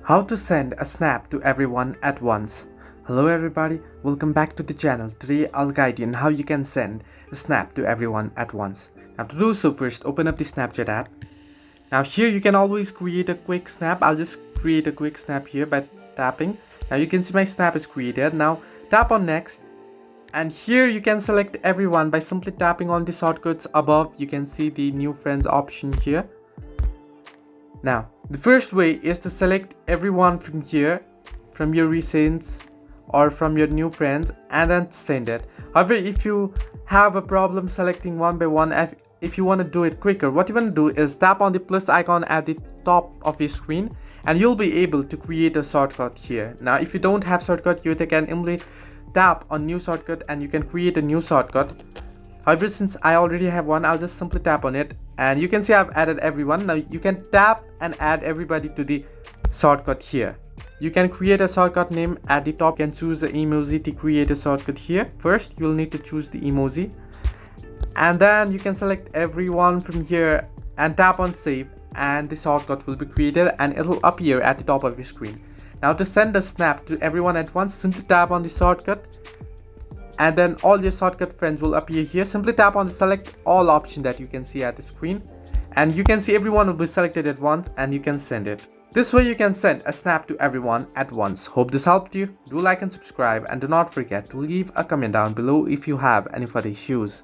How to send a snap to everyone at once. Hello everybody, welcome back to the channel. Today I'll guide you on how you can send a snap to everyone at once. Now to do so, first open up the Snapchat app. Now here you can always create a quick snap. I'll just create a quick snap here by tapping. Now you can see my snap is created. Now tap on next. And here you can select everyone by simply tapping on the shortcuts above. You can see the new friends option here. Now, the first way is to select everyone from here, from your recents or from your new friends, and then send it. However, if you have a problem selecting one by one, if you want to do it quicker, what you want to do is tap on the plus icon at the top of your screen and you'll be able to create a shortcut here. Now, if you don't have shortcut, you can simply tap on new shortcut and you can create a new shortcut. However, since I already have one, I'll just simply tap on it and you can see I've added everyone. Now you can tap and add everybody to the shortcut here. You can create a shortcut name at the top. You can choose the emoji to create a shortcut here. First, you'll need to choose the emoji and then you can select everyone from here and tap on save, and the shortcut will be created and it'll appear at the top of your screen. Now to send a snap to everyone at once, simply tap on the shortcut and then all your shortcut friends will appear here. Simply tap on the select all option that you can see at the screen and you can see everyone will be selected at once and you can send it. This way you can send a snap to everyone at once. Hope this helped you. Do like and subscribe and do not forget to leave a comment down below if you have any further issues.